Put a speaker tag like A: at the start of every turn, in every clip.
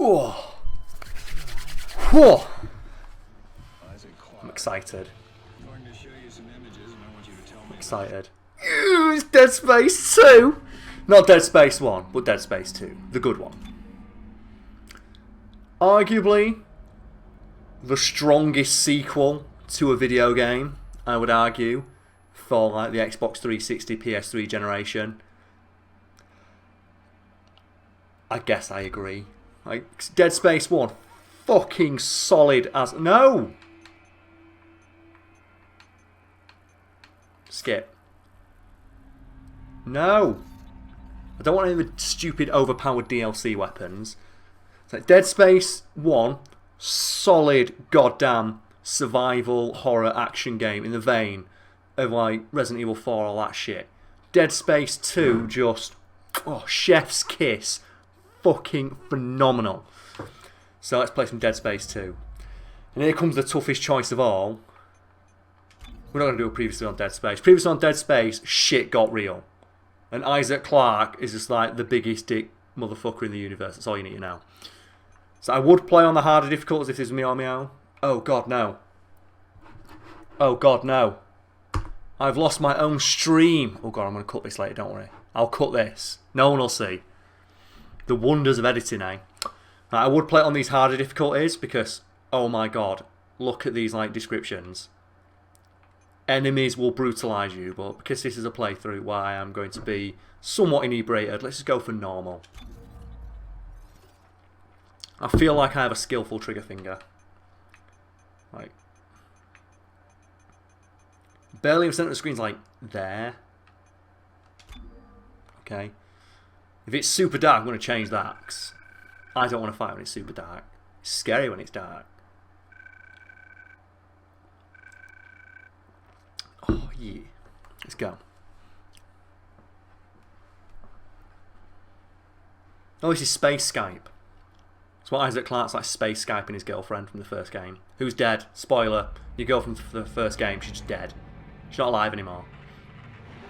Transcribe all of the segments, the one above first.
A: Oh. Whoa. I'm excited. I'm excited. It's Dead Space 2! Not Dead Space 1, but Dead Space 2. The good one. Arguably the strongest sequel to a video game, I would argue, for like the Xbox 360, PS3 generation. I guess I agree. Like Dead Space 1, fucking solid as... No! Skip. No! I don't want any of the stupid overpowered DLC weapons. It's like Dead Space 1, solid goddamn survival horror action game in the vein of like Resident Evil 4, all that shit. Dead Space 2, just... Oh, chef's kiss. Fucking phenomenal. So let's play some Dead Space 2. And here comes the toughest choice of all. We're not going to do a previously on Dead Space. Previously on Dead Space, shit got real. And Isaac Clarke is just like the biggest dick motherfucker in the universe. That's all you need to know. So I would play on the harder difficulties if this was Meow Meow. Oh god, no. Oh god, no. I've lost my own stream. Oh god, I'm going to cut this later, don't worry. I'll cut this. No one will see. The wonders of editing, eh? I would play it on these harder difficulties because, oh my god, look at these like descriptions. Enemies will brutalise you, but because this is a playthrough where I am going to be somewhat inebriated, let's just go for normal. I feel like I have a skillful trigger finger. Like, barely in the centre of the screen's like there. Okay. If it's super dark, I'm going to change that, 'cause I don't want to fight when it's super dark. It's scary when it's dark. Oh, yeah. Let's go. Oh, this is Space Skype. It's what Isaac Clarke's like Space Skyping his girlfriend from the first game. Who's dead? Spoiler. Your girlfriend from the first game, she's just dead. She's not alive anymore.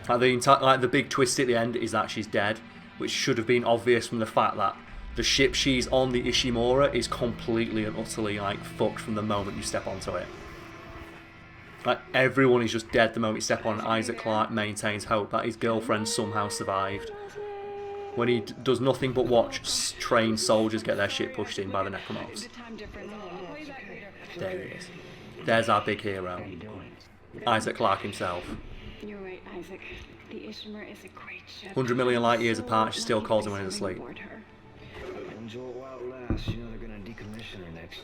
A: Like the big twist at the end is that she's dead, which should have been obvious from the fact that the ship she's on, the Ishimura, is completely and utterly like fucked from the moment you step onto it. Like everyone is just dead the moment you step on, and Isaac Clarke maintains hope that his girlfriend somehow survived. When he does nothing but watch trained soldiers get their shit pushed in by the Necromorphs. There he is. There's our big hero. Isaac Clarke himself.
B: You're right, Isaac. The Ishimura is a great ship.
A: 100 million light years apart, she still calls him when he's asleep.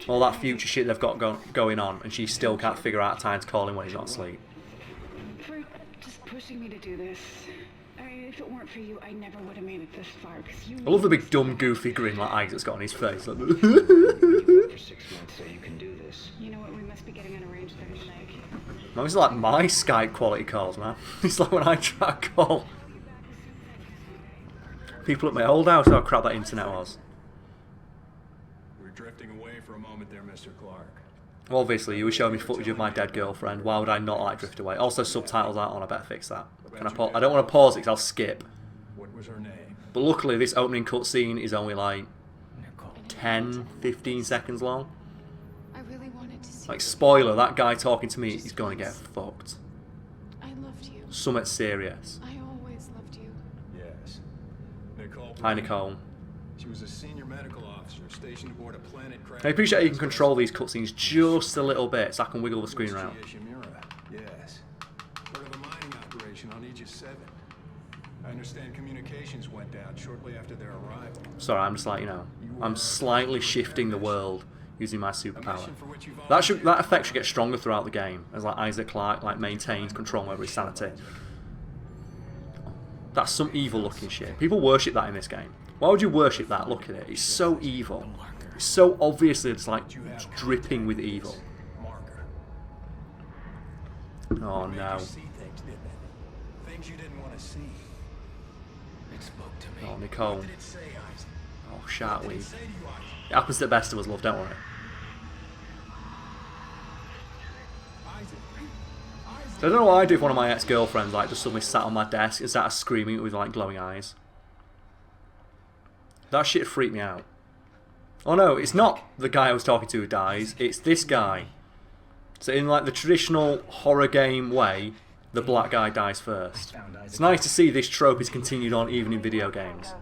A: All that future shit they've got going on, and she still can't figure out time to call him when he's not asleep.
B: For just pushing me to do this. If it weren't for you, I never would have made it this far.
A: I love the big dumb goofy grin like Isaac's got on his face. Like,
B: for 6 months so you can do this. You know what? We must be getting on a range there, Snake.
A: Man, this is like my Skype quality calls, man. It's like when I try to call people at my old house, how crap that internet was.
C: We're drifting away for a moment there, Mr. Clarke.
A: Obviously, you were showing me footage of my dead girlfriend. Why would I not like drift away? Also, subtitles aren't on. I better fix that. Can I pause? I don't want to pause it because I'll skip.
C: What was her name?
A: But luckily, this opening cutscene is only like 10, 15 seconds long.
B: I really wanted to see.
A: Like, spoiler, that guy talking to me is going to get fucked.
B: I loved you.
A: Something serious.
B: I always loved you.
C: Yes. Nicole.
A: Hi, Nicole.
C: She was a senior medical officer stationed aboard a planet craft.
A: I appreciate you can control these cutscenes just a little bit so I can wiggle the screen around.
C: Yes. Part of a mining operation on Aegis 7. I understand communications went down shortly after their arrival.
A: Sorry, I'm just like, you know, I'm slightly shifting the world using my superpower. That effect should get stronger throughout the game, as like Isaac Clarke like maintains control over his sanity. That's some evil looking shit. People worship that in this game. Why would you worship that? Look at it. It's so evil. It's so obviously it's like dripping with evil. Oh no.
C: Things you didn't want to see. It spoke to me.
A: Oh, Nicole.
C: What did it say, Isaac?
A: Oh, shark
C: What did
A: weed.
C: it say to you, Isaac?
A: It happens to the best of us, love, don't worry.
C: Isaac.
A: So I don't know what I'd do if one of my ex-girlfriends like just suddenly sat on my desk and started screaming with like glowing eyes. That shit freaked me out. Oh no, it's not the guy I was talking to who dies, it's this guy. So in like the traditional horror game way, the black guy dies first. It's nice to see this trope is continued on even in video games.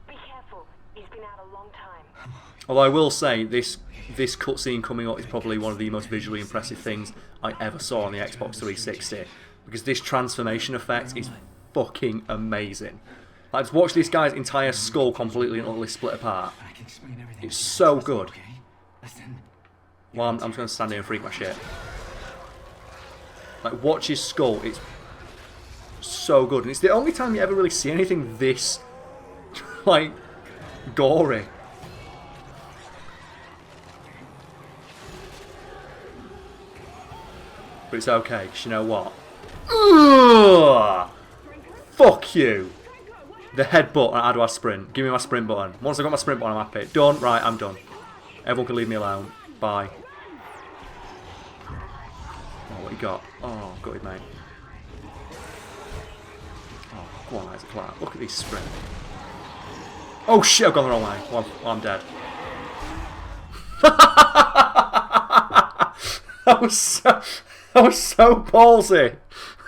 D: Be careful. He's been out a long time.
A: Although I will say, this cutscene coming up is probably one of the most visually impressive things I ever saw on the Xbox 360. Because this transformation effect is fucking amazing. Like, to watch this guy's entire skull completely and utterly split apart. It's so good. Well, I'm just going to stand here and freak my shit. Like, watch his skull, it's so good. And it's the only time you ever really see anything this, like, gory. But it's okay, because you know what? Ugh! Fuck you! The headbutt and how do I sprint? Give me my sprint button. Once I've got my sprint button, I'm happy. Done? Right, I'm done. Everyone can leave me alone. Bye. Oh, what you got? Oh, got it, mate. Oh, go on, Isaac Clark. Look at this sprint. Oh shit, I've gone the wrong way. Well, I'm dead. That was so ballsy.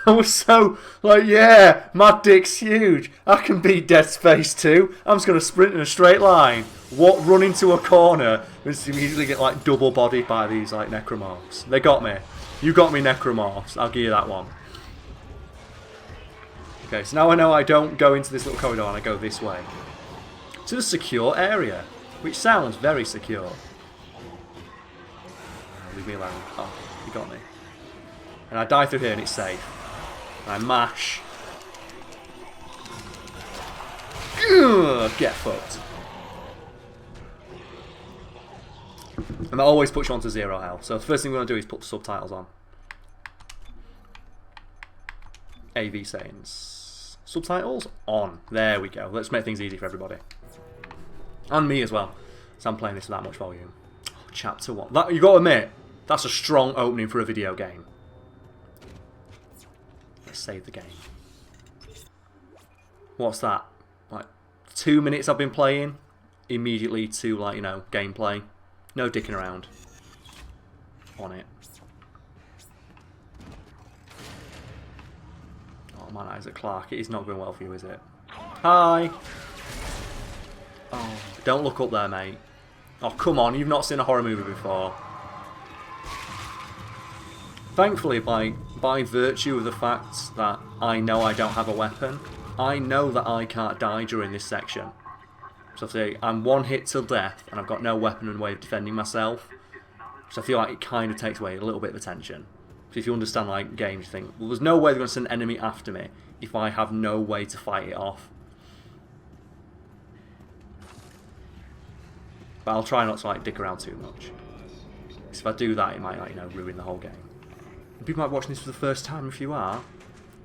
A: I was so, like, yeah, my dick's huge. I can beat Dead Space 2. I'm just going to sprint in a straight line. What, run into a corner and just immediately get, like, double bodied by these, like, necromorphs. They got me. You got me, necromorphs. I'll give you that one. Okay, so now I know I don't go into this little corridor and I go this way. To the secure area, which sounds very secure. Leave me alone. Oh, you got me. And I die through here and it's safe. I mash. Ugh, get fucked. And that always puts you onto 0 health. So the first thing we're going to do is put the subtitles on. AV settings. Subtitles on. There we go. Let's make things easy for everybody. And me as well. So I'm playing this with that much volume. Oh, chapter 1. That, you got to admit, that's a strong opening for a video game. Save the game. What's that? Like 2 minutes I've been playing, immediately to, like, you know, gameplay. No dicking around on it. Oh man, Isaac Clark, it is not going well for you, is it? Hi! Oh, don't look up there, mate. Oh, come on, you've not seen a horror movie before. Thankfully, by virtue of the fact that I know I don't have a weapon, I know that I can't die during this section. So say I'm one hit till death, and I've got no weapon and way of defending myself. So I feel like it kind of takes away a little bit of the tension. So if you understand, like, games, you think, well, there's no way they're going to send an enemy after me if I have no way to fight it off. But I'll try not to, like, dick around too much. Because if I do that, it might, like, you know, ruin the whole game. People might be watching this for the first time. If you are,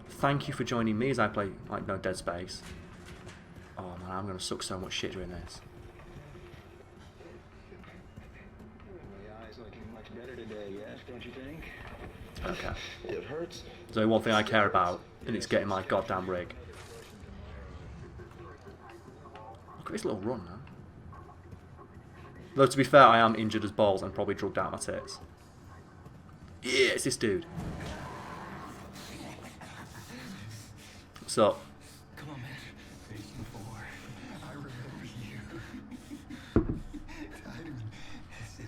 A: thank you for joining me as I play, like, no Dead Space. Oh man, I'm going to suck so much shit during this.
E: My eye's looking much better today, yes, don't you think?
A: Okay.
E: It hurts.
A: There's only one thing I care about, and it's getting my goddamn rig. Look at this little run, man. Though, to be fair, I am injured as balls and probably drugged out my tits. Yeah, it's this dude. What's up?
E: Come on, man. Station 4. I remember you. Tideman said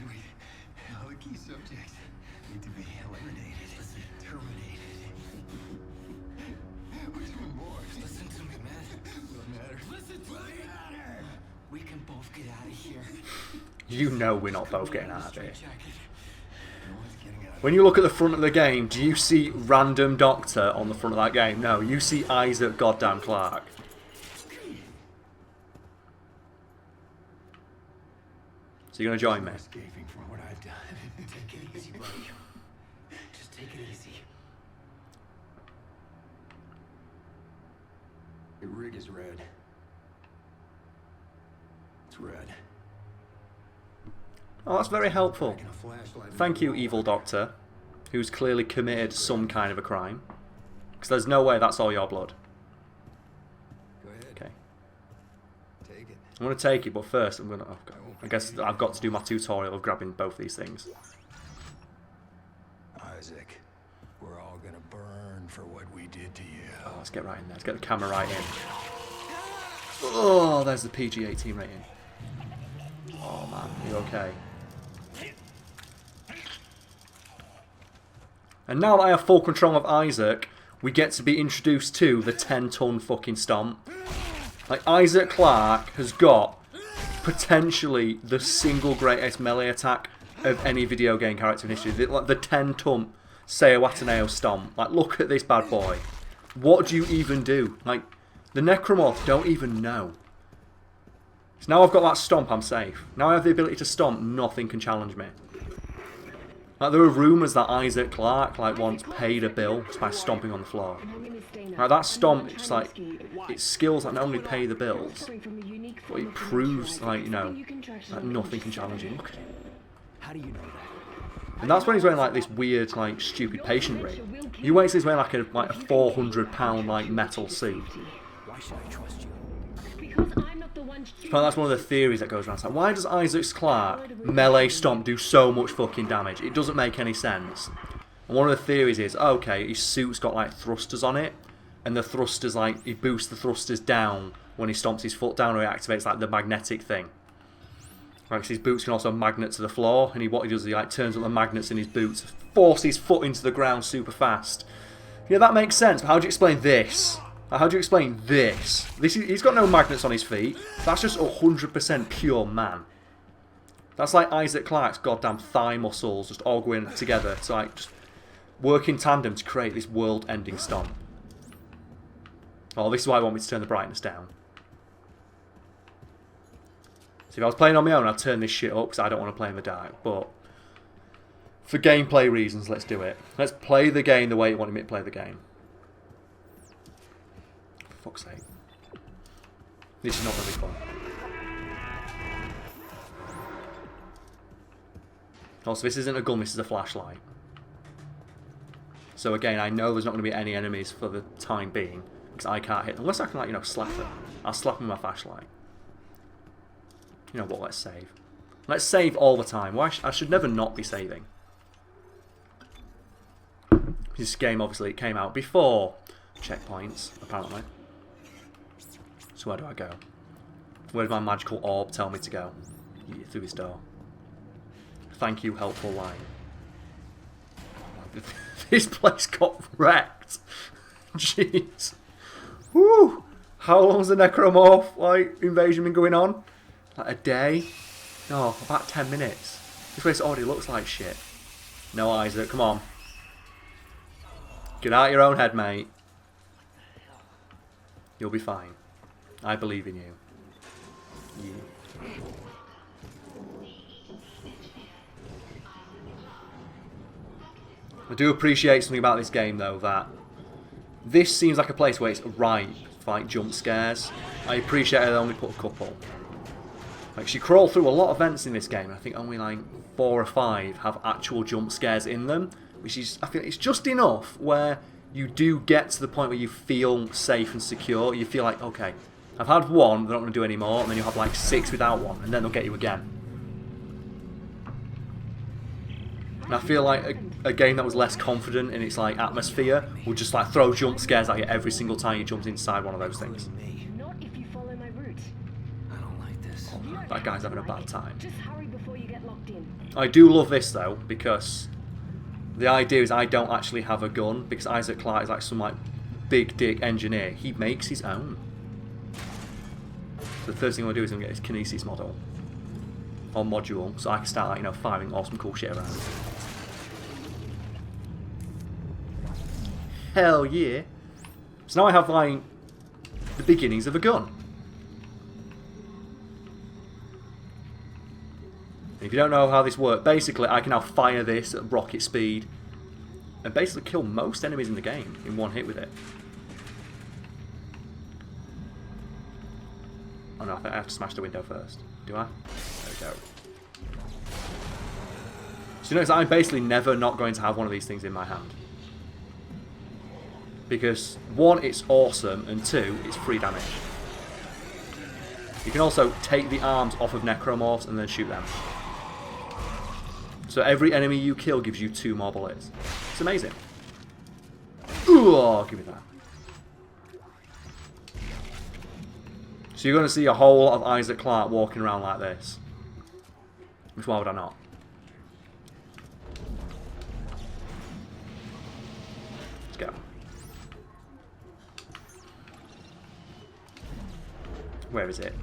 E: all the key subjects need to be eliminated, terminated. We're doing more. Listen to me, man. What matters? Listen to me. We can both get out of here.
A: You know we're not both getting out of here. When you look at the front of the game, do you see random doctor on the front of that game? No, you see Isaac goddamn Clark. So you're gonna join me?
E: Escaping from what I've done. Take it easy, buddy. Just take it easy. Your rig is red. It's red.
A: Oh, that's very helpful. Thank you, evil doctor, who's clearly committed some kind of a crime. Because there's no way that's all your blood.
C: Go ahead.
A: Okay.
C: Take it.
A: I'm going to take it, but first I'm going to... Okay, I guess I've got to do my tutorial of grabbing both these things.
C: Isaac, we're all gonna burn for what we did to you.
A: Oh, let's get right in there. Let's get the camera right in. Oh, there's the PG-18 rating. Oh, man. Are you okay? And now that I have full control of Isaac, we get to be introduced to the 10-ton fucking stomp. Like, Isaac Clarke has got potentially the single greatest melee attack of any video game character in history. The 10-ton Seowataneo stomp. Like, look at this bad boy. What do you even do? Like, the Necromorph don't even know. So now I've got that stomp, I'm safe. Now I have the ability to stomp, nothing can challenge me. Like, there are rumours that Isaac Clarke, like, once paid a bill just by stomping on the floor. Like, that stomp, it's like, it's skills that not only pay the bills, but it proves, like, you know, that nothing can challenge him. Look at him.
E: How do you know that?
A: And that's when he's wearing, like, this weird, like, stupid patient ring. You wait till he's wearing, like a 400-pound, like, metal suit.
E: Why should I trust you?
A: But that's one of the theories that goes around. It's like, why does Isaac Clarke melee stomp do so much fucking damage? It doesn't make any sense. And one of the theories is, okay, his suit's got like thrusters on it, and the thrusters, like, he boosts the thrusters down when he stomps his foot down, or he activates like the magnetic thing. Like, his boots can also magnet to the floor, and what he does is he like turns up the magnets in his boots, force his foot into the ground super fast. Yeah, that makes sense. But how do you explain this? How do you explain this? He's got no magnets on his feet. That's just 100% pure man. That's like Isaac Clarke's goddamn thigh muscles just all going together to like just work in tandem to create this world-ending stomp. Oh, this is why I want me to turn the brightness down. So if I was playing on my own, I'd turn this shit up because I don't want to play in the dark. But for gameplay reasons, let's do it. Let's play the game the way you wanted me to play the game. For fuck's sake. This is not going to be fun. Also, this isn't a gun, this is a flashlight. So again, I know there's not going to be any enemies for the time being, because I can't hit them. Unless I can, like, you know, slap them. I'll slap them with my flashlight. You know what, let's save. Let's save all the time. Why I should never not be saving. This game, obviously, it came out before checkpoints, apparently. So where do I go? Where does my magical orb tell me to go? Yeah, through this door. Thank you, helpful line. This place got wrecked. Jeez. Woo! How long's the Necromorph, like, invasion been going on? Like a day? No, about 10 minutes. This place already looks like shit. No, Isaac, come on. Get out of your own head, mate. You'll be fine. I believe in you. Yeah. I do appreciate something about this game, though, that this seems like a place where it's ripe for, like, jump scares. I appreciate they only put a couple. Like, you crawl through a lot of vents in this game. I think only like 4 or 5 have actual jump scares in them, which is, I feel it's just enough where you do get to the point where you feel safe and secure. You feel like, okay, I've had one, they're not going to do any more, and then you have like 6 without one, and then they'll get you again. And I feel like a game that was less confident in its like atmosphere would just like throw jump scares at you every single time you jumped inside one of those things.
D: Not if you follow my route.
E: I don't like this.
A: That guy's having a bad time.
D: Just hurry before you get locked in.
A: I do love this though, because the idea is I don't actually have a gun, because Isaac Clarke is like some like big dick engineer. He makes his own. So the first thing I'm going to do is I'm going to get his Kinesis model. Or module, so I can start like, you know, firing awesome cool shit around. Hell yeah. So now I have like the beginnings of a gun. And if you don't know how this works, basically I can now fire this at rocket speed and basically kill most enemies in the game in one hit with it. Oh no, I think I have to smash the window first. Do I? There we go. So you notice I'm basically never not going to have one of these things in my hand. Because 1, it's awesome, and 2, it's free damage. You can also take the arms off of necromorphs and then shoot them. So every enemy you kill gives you 2 more bullets. It's amazing. Ooh, give me that. So you're going to see a whole lot of Isaac Clarke walking around like this. Which why would I not? Let's go. Where is it?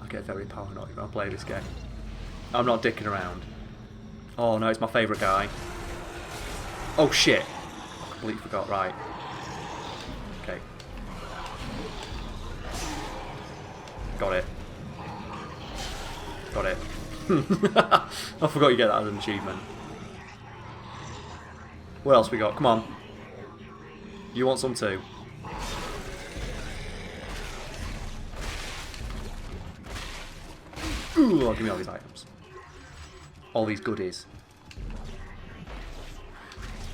A: I get very paranoid when I play this game. I'm not dicking around. Oh no, it's my favourite guy. Oh shit. I completely forgot, right. Okay. Got it. Got it. I forgot you get that as an achievement. What else we got? Come on. You want some too? Ooh, give me all these items. All these goodies.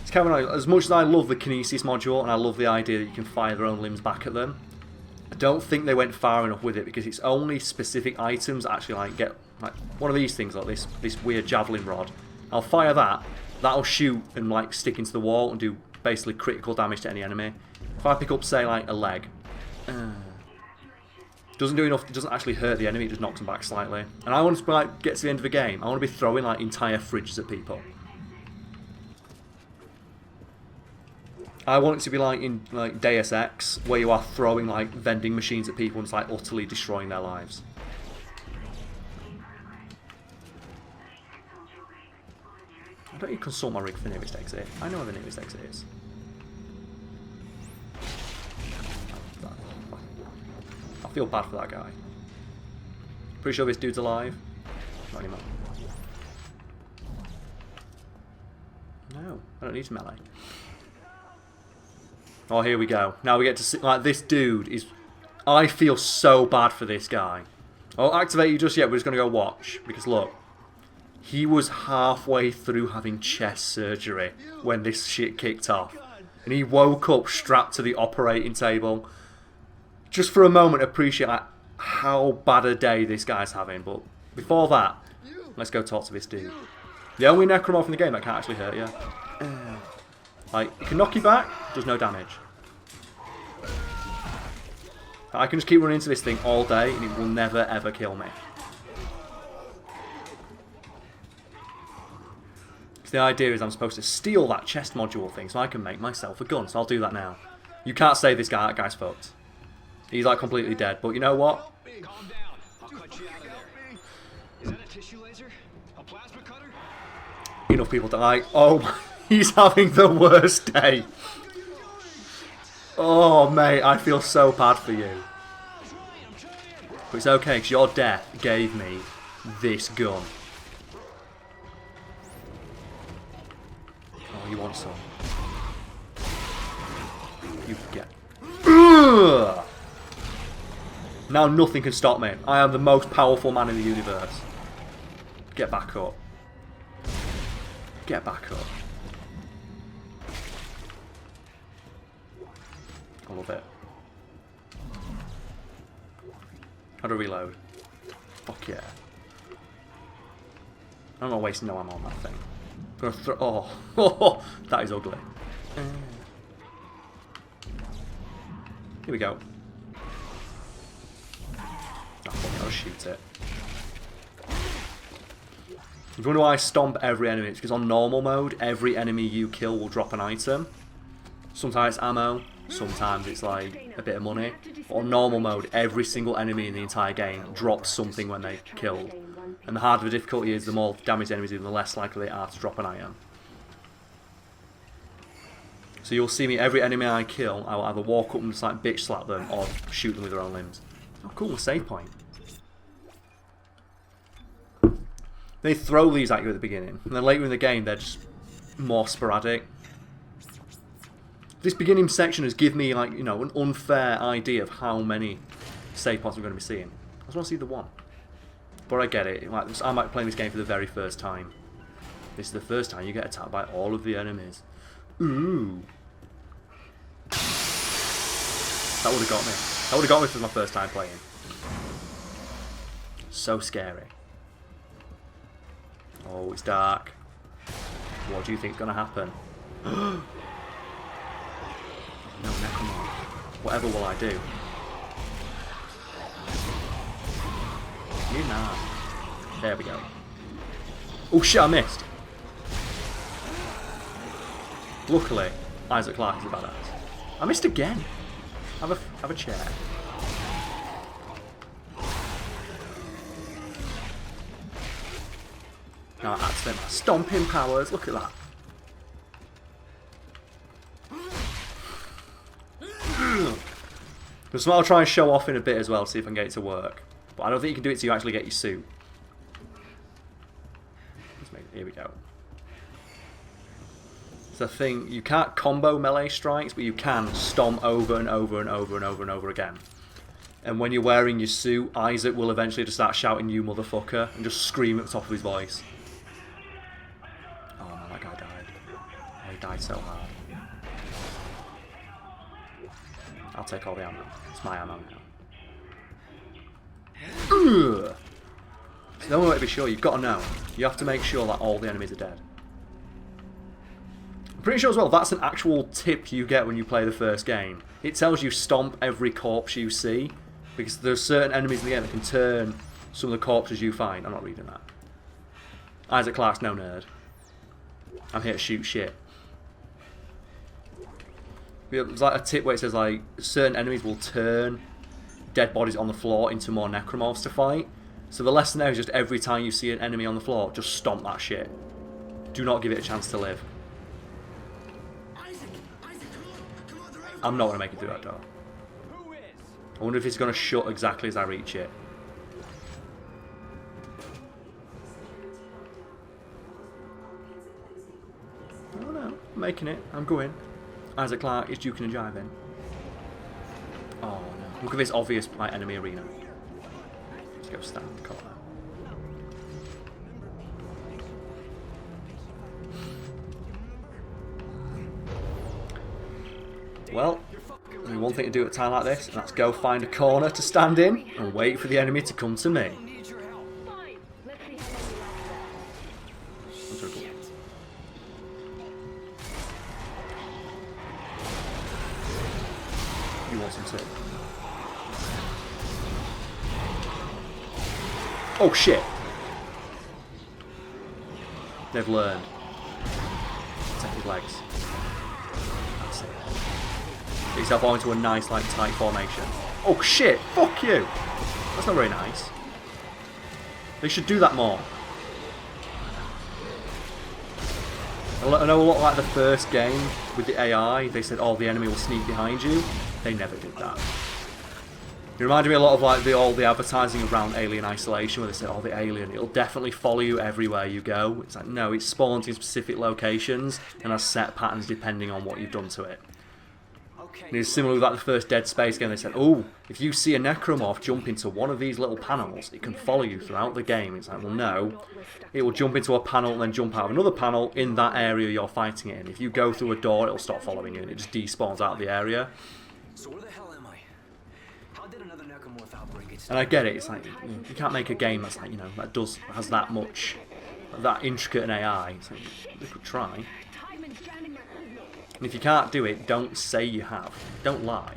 A: It's kind of nice. As much as I love the Kinesis module and I love the idea that you can fire their own limbs back at them, I don't think they went far enough with it because it's only specific items that actually like get like one of these things like this weird javelin rod. I'll fire that. That'll shoot and like stick into the wall and do basically critical damage to any enemy. If I pick up say like a leg, doesn't do enough. It doesn't actually hurt the enemy. It just knocks them back slightly. And I want to like get to the end of the game. I want to be throwing like entire fridges at people. I want it to be like in like Deus Ex, where you are throwing like vending machines at people and it's like utterly destroying their lives. I don't even consult my rig for nearest exit. I know where the nearest exit is. I feel bad for that guy. Pretty sure this dude's alive. Not anymore. No, I don't need to melee. Oh, here we go. Now we get to see, like, this dude is... I feel so bad for this guy. I won't activate you just yet, we're just going to go watch. Because look, he was halfway through having chest surgery when this shit kicked off. And he woke up strapped to the operating table. Just for a moment, appreciate like, how bad a day this guy's having. But before that, let's go talk to this dude. The only necromorph in the game that can't actually hurt you. Like, it can knock you back, does no damage. I can just keep running into this thing all day and it will never ever kill me. So the idea is I'm supposed to steal that chest module thing so I can make myself a gun. So I'll do that now. You can't save this guy, that guy's fucked. He's like completely dead, but you know what?
E: Calm down. I'll cut you out of there. Is that a tissue laser? A plasma cutter?
A: Enough people die. Oh, he's having the worst day. Oh, mate, I feel so bad for you. But it's okay, because your death gave me this gun. Oh, you want some? You get... Ugh! Now nothing can stop me. I am the most powerful man in the universe. Get back up. Get back up. I love it. How to reload? Fuck yeah. I'm not wasting no ammo on that thing. I'm gonna throw. Oh, that is ugly. Here we go. I'll shoot it. If you wonder why I stomp every enemy, it's because on normal mode, every enemy you kill will drop an item. Sometimes it's ammo, sometimes it's like a bit of money. But on normal mode, every single enemy in the entire game drops something when they're killed. And the harder the difficulty is, the more damaged enemies do, the less likely they are to drop an item. So you'll see me, every enemy I kill, I will either walk up and just like bitch slap them or shoot them with their own limbs. Oh cool, a save point. They throw these at you at the beginning, and then later in the game they're just more sporadic. This beginning section has given me, like, you know, an unfair idea of how many save points we're going to be seeing. I just want to see the one. But I get it. Like, I might be playing this game for the very first time. This is the first time you get attacked by all of the enemies. Ooh. That would have got me. I would have got me if it was my first time playing. So scary. Oh, it's dark. What do you think's gonna happen? No, Necromorph. Whatever will I do? You now. There we go. Oh shit, I missed. Luckily, Isaac Clarke is a badass. I missed again. Have a chair. Now I activate my stomping powers. Look at that. There's something I'll try and show off in a bit as well, see if I can get it to work. But I don't think you can do it till you actually get your suit. Here we go. It's a thing, you can't combo melee strikes, but you can stomp over and over and over and over and over again. And when you're wearing your suit, Isaac will eventually just start shouting, "You motherfucker," and just scream at the top of his voice. Oh man, that guy died. Oh, he died so hard. I'll take all the ammo. It's my ammo now. Ugh. So the only way to be sure, you've got to know. You have to make sure that all the enemies are dead. I'm pretty sure as well, that's an actual tip you get when you play the first game. It tells you stomp every corpse you see, because there's certain enemies in the game that can turn some of the corpses you find. I'm not reading that. Isaac Clarke's no nerd. I'm here to shoot shit. There's like a tip where it says like certain enemies will turn dead bodies on the floor into more necromorphs to fight. So the lesson there is just every time you see an enemy on the floor, just stomp that shit. Do not give it a chance to live. I'm not going to make it through that door. I wonder if it's going to shut exactly as I reach it. Oh no, I'm making it. I'm going. Isaac Clarke is duking and jiving. Oh no. Look at this obvious like, enemy arena. Let's go stand in the corner. Well, there's one thing to do at a time like this, and that's go find a corner to stand in and wait for the enemy to come to me.
D: Fine. Let's see how long you last.
A: You want some too? Oh shit! They've learned. Take his legs. That's it. Get yourself all into a nice, like, tight formation. Oh shit! Fuck you! That's not very nice. They should do that more. I know a lot like the first game with the AI, they said, oh, the enemy will sneak behind you. They never did that. It reminded me a lot of like all the advertising around Alien Isolation, where they said, oh, the alien, it'll definitely follow you everywhere you go. It's like, no, it spawns in specific locations and has set patterns depending on what you've done to it. And it's similar with like the first Dead Space game. They said, oh, if you see a necromorph jump into one of these little panels, it can follow you throughout the game. It's like, well, no. It will jump into a panel and then jump out of another panel in that area you're fighting it in. If you go through a door, it'll stop following you and it just despawns out of the area.
E: So where the hell am I? How did another necromorph outbreak get
A: And I get it. It's like, you can't make a game that's like, you know, that has that much, that intricate an AI. It's like, we could try. And if you can't do it, don't say you have. Don't lie.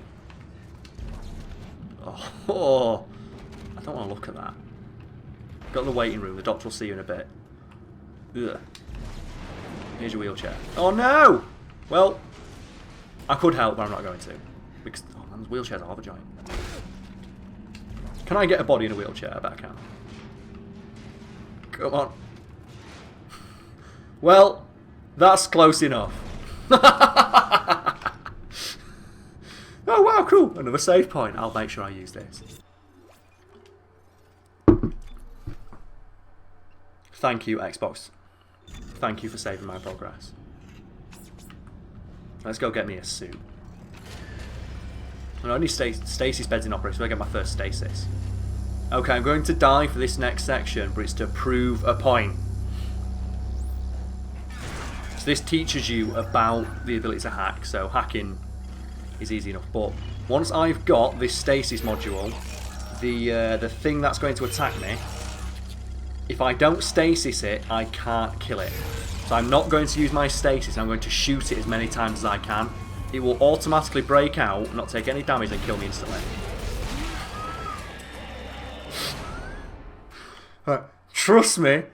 A: Oh, I don't want to look at that. Go to the waiting room. The doctor will see you in a bit. Ugh. Here's your wheelchair. Oh no! Well, I could help, but I'm not going to. Because, oh man, wheelchairs are overjoying. Can I get a body in a wheelchair? I bet I can. Come on. Well, that's close enough. Oh wow, cool. Another save point. I'll make sure I use this. Thank you, Xbox. Thank you for saving my progress. Let's go get me a suit. And only Stasis beds in operation, so I get my first stasis. Okay, I'm going to die for this next section, but it's to prove a point. So this teaches you about the ability to hack, so hacking is easy enough, but Once I've got this stasis module, the thing that's going to attack me, if I don't stasis it, I can't kill it. So I'm not going to use my stasis, I'm going to shoot it as many times as I can. It will automatically break out, not take any damage, and kill me instantly. Trust me,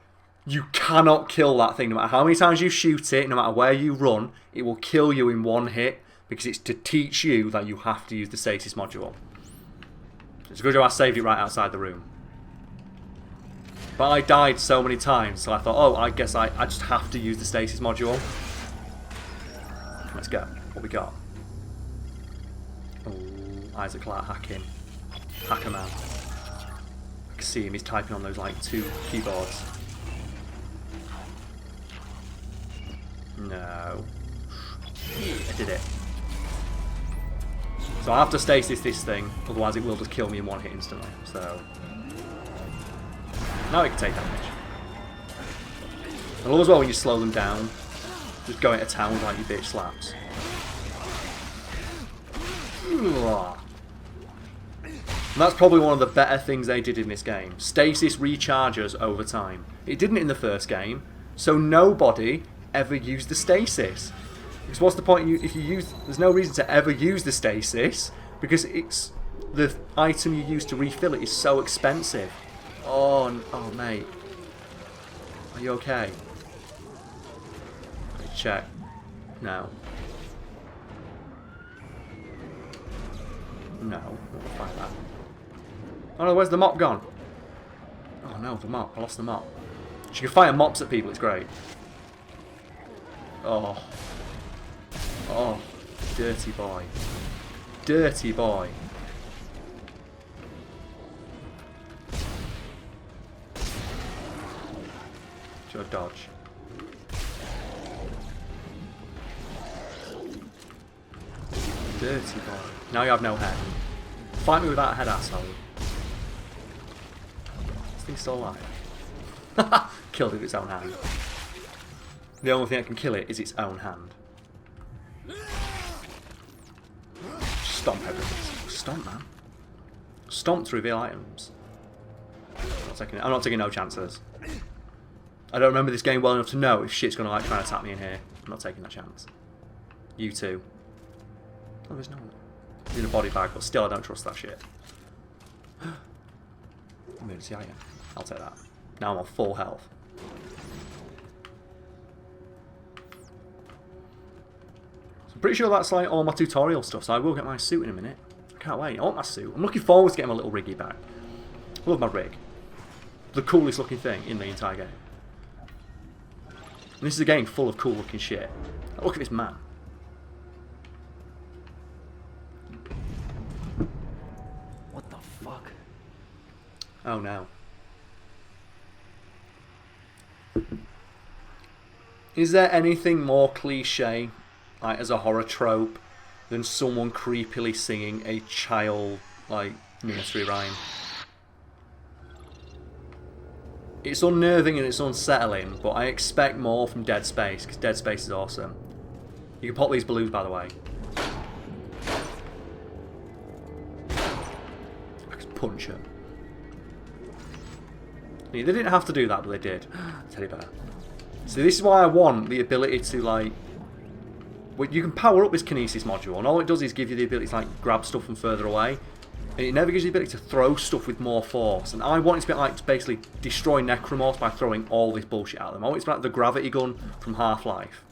A: you cannot kill that thing. No matter how many times you shoot it, no matter where you run, it will kill you in one hit, because it's to teach you that you have to use the stasis module. It's a good job I saved it right outside the room. But I died so many times, so I thought, oh, I guess I just have to use the stasis module. Let's go. What we got? Oh, Isaac Clarke hacking. Hacker man. I can see him, he's typing on those like 2 keyboards. No. I did it. So I have to stasis this thing, otherwise it will just kill me in one hit instantly. So now it can take damage. I love as well when you slow them down, just go into town with like your bitch slaps. And that's probably one of the better things they did in this game. Stasis recharges over time. It didn't in the first game, so nobody ever used the stasis. Because what's the point if you use... There's no reason to ever use the stasis, because it's the item you use to refill it is so expensive. Oh, mate. Are you okay? Let's check. No. No, we'll fight that. Oh no, where's the mop gone? Oh no, the mop. I lost the mop. She can fire mops at people, it's great. Oh. Oh. Dirty boy. Dirty boy. Should I dodge? Dirty boy. Now you have no head. Fight me without a head, asshole. This thing's still alive. Killed it with its own hand. The only thing that can kill it is its own hand. Stomp everything. Stomp, man. Stomp to reveal items. I'm not taking no chances. I don't remember this game well enough to know if shit's gonna like try and attack me in here. I'm not taking that chance. You too. Oh, there's no one. He's in a body bag, but still I don't trust that shit. Emergency item. I'll take that. Now I'm on full health. So I'm pretty sure that's like all my tutorial stuff, so I will get my suit in a minute. I can't wait. I want my suit. I'm looking forward to getting my little riggy back. I love my rig. The coolest looking thing in the entire game. And this is a game full of cool looking shit. Look at this man.
E: What the fuck?
A: Oh no. Is there anything more cliche, like as a horror trope, than someone creepily singing a child, like, nursery rhyme? It's unnerving and it's unsettling, but I expect more from Dead Space, because Dead Space is awesome. You can pop these balloons, by the way. I could punch her. They didn't have to do that, but they did. Teddy bear. So this is why I want the ability to, like... You can power up this Kinesis module, and all it does is give you the ability to, like, grab stuff from further away. And it never gives you the ability to throw stuff with more force. And I want it to be like to basically destroy Necromorphs by throwing all this bullshit at them. I want it to be like the gravity gun from Half-Life,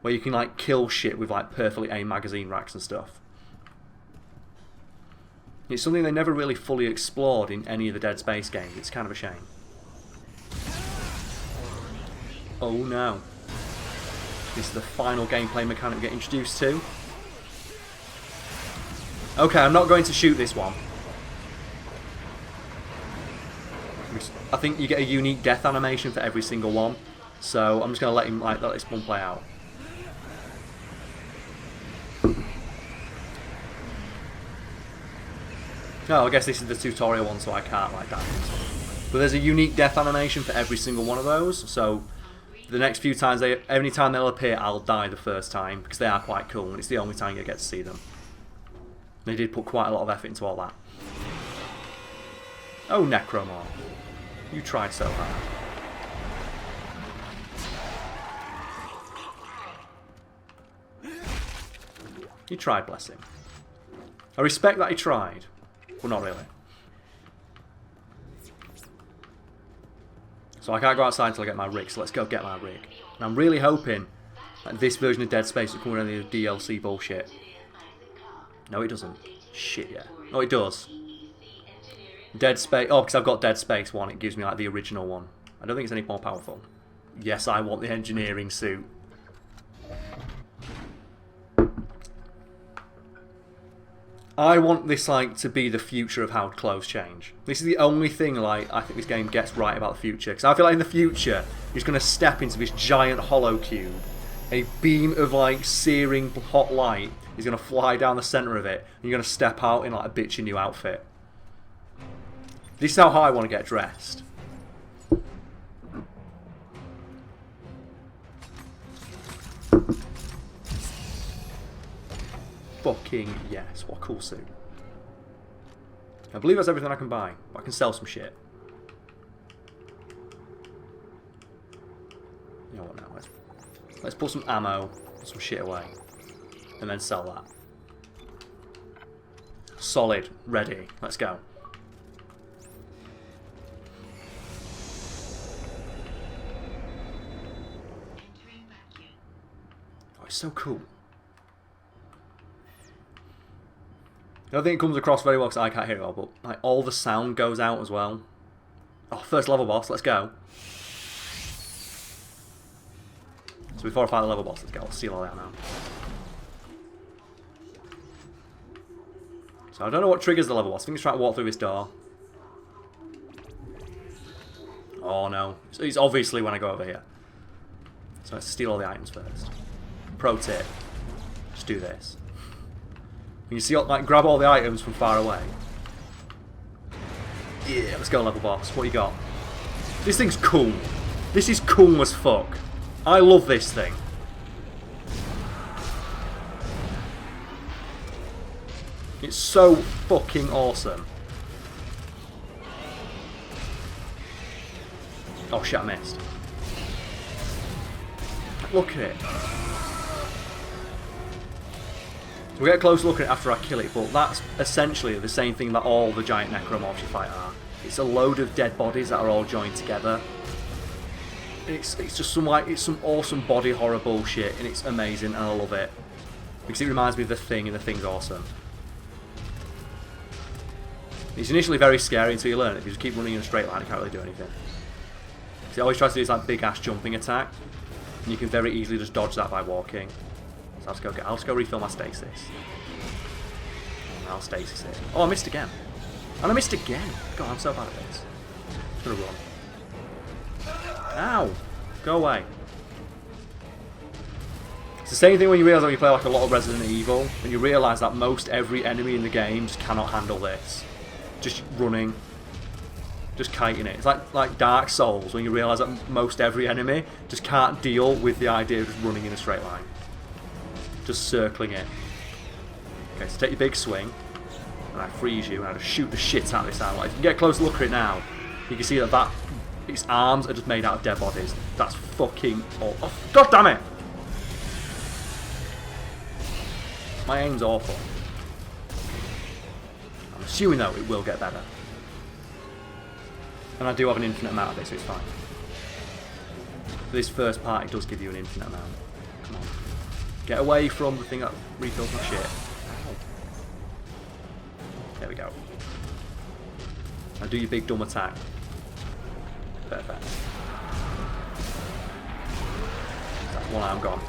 A: where you can like kill shit with like perfectly aimed magazine racks and stuff. It's something they never really fully explored in any of the Dead Space games. It's kind of a shame. Oh no. This is the final gameplay mechanic we get introduced to. Okay, I'm not going to shoot this one. I think you get a unique death animation for every single one, so I'm just going to let him let this one play out. No, I guess this is the tutorial one, so I can't like that. But there's a unique death animation for every single one of those, so the next few times, every time they'll appear, I'll die the first time, because they are quite cool, and it's the only time you get to see them. They did put quite a lot of effort into all that. Oh, Necromorph. You tried so hard. He tried, bless him. I respect that he tried. Well, not really. So I can't go outside until I get my rig, so let's go get my rig. And I'm really hoping that this version of Dead Space will come with any DLC bullshit. No, it doesn't. Shit, yeah. Oh, it does. Dead Space... Oh, because I've got Dead Space 1, it gives me like the original one. I don't think it's any more powerful. Yes, I want the engineering suit. I want this like to be the future of how clothes change. This is the only thing like I think this game gets right about the future. Because I feel like in the future, you're going to step into this giant hollow cube. A beam of like searing hot light is going to fly down the centre of it. And you're going to step out in like a bitchy new outfit. This is how I want to get dressed. Fucking yes, what a cool suit. I believe that's everything I can buy, but I can sell some shit. You know what now, let's put some ammo, put some shit away, and then sell that. Solid, ready, let's go. Oh, it's so cool. I don't think it comes across very well because I can't hear it all, but like all the sound goes out as well. Oh, first level boss, let's go. So before I fight the level boss, let's go. I'll seal all that now. So I don't know what triggers the level boss. I think he's trying to walk through this door. Oh no. It's obviously when I go over here. So let's steal all the items first. Pro tip. Just do this. You see, like, grab all the items from far away. Yeah, let's go level boss. What you got? This thing's cool. This is cool as fuck. I love this thing. It's so fucking awesome. Oh shit, I missed. Look at it. We'll get a close look at it after I kill it, but that's essentially the same thing that all the giant necromorphs you fight are. It's a load of dead bodies that are all joined together. It's just some awesome body horror bullshit, and it's amazing, and I love it. Because it reminds me of The Thing, and The Thing's awesome. It's initially very scary until you learn it. If you just keep running in a straight line, you can't really do anything. Because it always tries to do this like big ass jumping attack, and you can very easily just dodge that by walking. So I'll just go refill my stasis. And I'll stasis it. Oh, I missed again. And I missed again. God, I'm so bad at this. I'm just gonna run. Ow! Go away. It's the same thing when you realise when you play like a lot of Resident Evil, and you realise that most every enemy in the game just cannot handle this. Just running. Just kiting it. It's like Dark Souls, when you realise that most every enemy just can't deal with the idea of just running in a straight line. Just circling it. Okay, so take your big swing, and I freeze you, and I just shoot the shit out of this animal. If you can get a close look at it now, you can see that its arms are just made out of dead bodies. That's fucking awful. Oh, God damn it! My aim's awful. I'm assuming though it will get better. And I do have an infinite amount of it, so it's fine. For this first part, it does give you an infinite amount. Come on. Get away from the thing that refills my shit. There we go. Now do your big dumb attack. Perfect. That's one arm gone.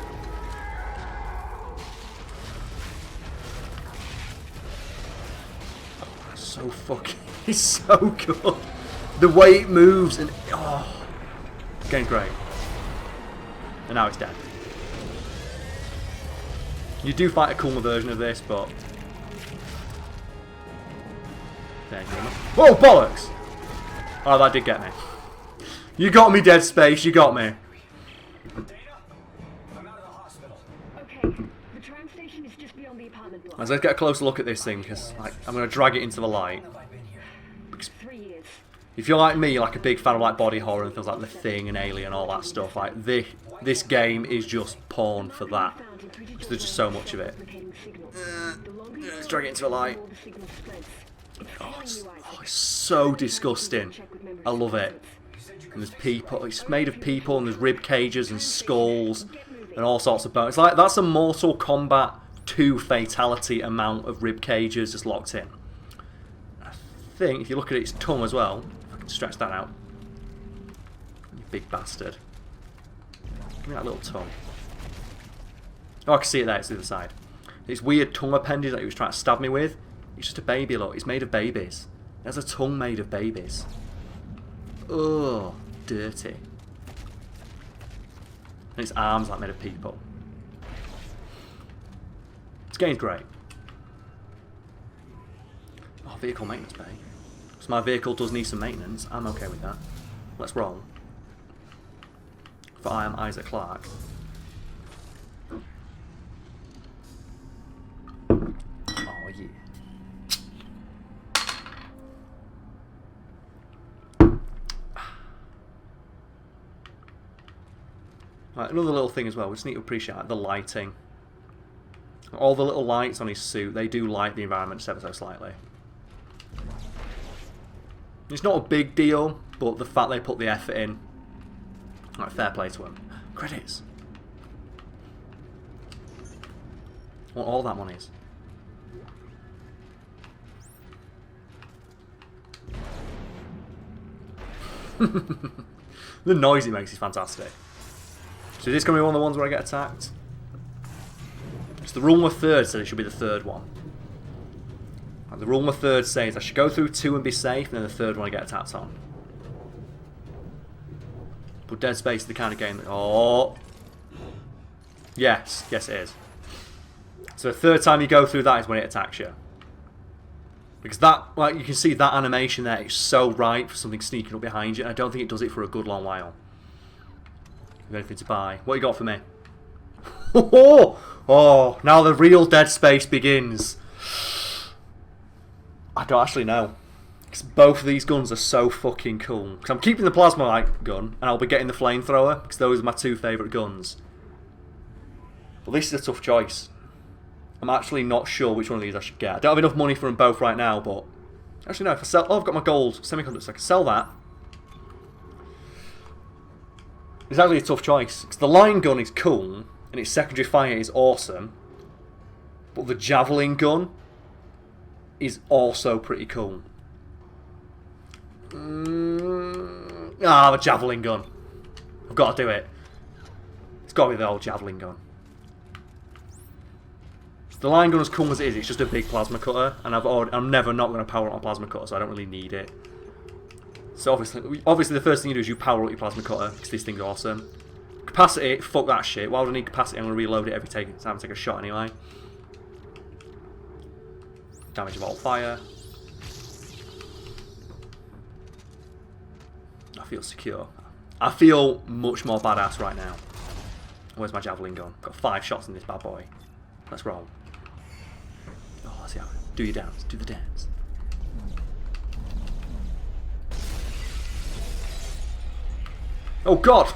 A: Oh, that's so fucking... It's so good. The way it moves and... Oh. It's getting great. And now it's dead. You do fight a cooler version of this, but... There you go. Whoa, bollocks! Oh, that did get me. You got me, Dead Space, you got me.
D: Okay, the tram station is just beyond the apartment
A: Let's get a closer look at this thing, because like, I'm going to drag it into the light.
D: 3 years.
A: If you're like me, you're like a big fan of like body horror and things like The Thing and Alien and all that stuff, like this game is just porn for that. Because there's just so much of it. Let's drag it into the light. Oh, it's so disgusting. I love it. And there's people, it's made of people, and there's rib cages and skulls and all sorts of bones. It's like, that's a Mortal Kombat 2 fatality amount of rib cages just locked in. I think, if you look at its tongue as well, if I can stretch that out. You big bastard. Give me that little tongue. Oh, I can see it there, it's the other side. This weird tongue appendage that he was trying to stab me with, it's just a baby, look. It's made of babies. It has a tongue made of babies. Ugh, dirty. And its arms like made of people. This game's great. Oh, vehicle maintenance bay. So my vehicle does need some maintenance. I'm okay with that. Let's roll. For I am Isaac Clarke. Oh yeah. Right, another little thing as well, we just need to appreciate the lighting. All the little lights on his suit, they do light the environment ever so slightly. It's not a big deal, but the fact they put the effort in, right, fair play to them. Credits. What all that money is. The noise it makes is fantastic. So is this going to be one of the ones where I get attacked? So the rule of third said it should be the third one. And the rule of third says I should go through 2 and be safe, and then the third one I get attacked on. But Dead Space is the kind of game that... Oh! Yes, yes it is. So the third time you go through that is when it attacks you. Because that, like you can see that animation there, it's so right for something sneaking up behind you, and I don't think it does it for a good long while. Anything to buy? What you got for me? Oh, now the real Dead Space begins. I don't actually know. Because both of these guns are so fucking cool. Because I'm keeping the plasma light gun, and I'll be getting the flamethrower, because those are my 2 favourite guns. But this is a tough choice. I'm actually not sure which one of these I should get. I don't have enough money for them both right now, but... Actually no, if I sell... Oh, I've got my gold semiconductor, so I can sell that. It's actually a tough choice, because the line gun is cool, and its secondary fire is awesome, but the javelin gun is also pretty cool. The javelin gun. I've got to do it. It's got to be the old javelin gun. The line gun, as cool as it is, it's just a big plasma cutter, and I'm never not going to power up my plasma cutter, so I don't really need it. So obviously the first thing you do is you power up your plasma cutter, because this thing's awesome. Capacity, fuck that shit. Why would I need capacity? I'm going to reload it every time I take a shot anyway. Damage of all fire. I feel secure. I feel much more badass right now. Where's my javelin gun? Got 5 shots in this bad boy. Let's roll. Oh, let's see how. Do your dance. Do the dance. Oh God!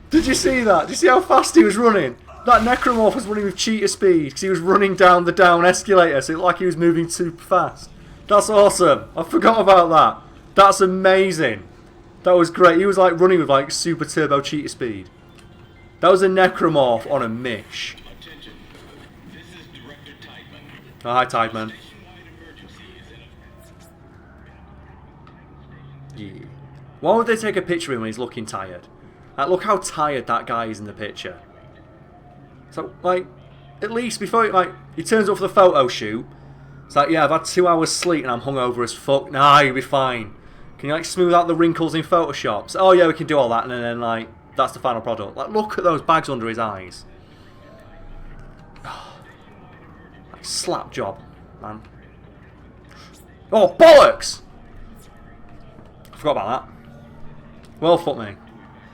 A: Did you see that? Did you see how fast he was running? That necromorph was running with cheetah speed because he was running down the down escalator, so it looked like he was moving super fast. That's awesome. I forgot about that. That's amazing. That was great. He was like running with like super turbo cheetah speed. That was a necromorph on a mish.
F: Attention. This is Director Tideman.
A: Oh, hi Tideman. Yeah. Why would they take a picture of him when he's looking tired? Like, look how tired that guy is in the picture. So, like, at least before he turns up for the photo shoot, it's like, yeah, I've had 2 hours sleep and I'm hungover as fuck. Nah, you'll be fine. Can you, like, smooth out the wrinkles in Photoshop? So, oh, yeah, we can do all that, and then, like, that's the final product. Like, look at those bags under his eyes. Like, slap job, man. Oh, bollocks! I forgot about that. Well, fuck me.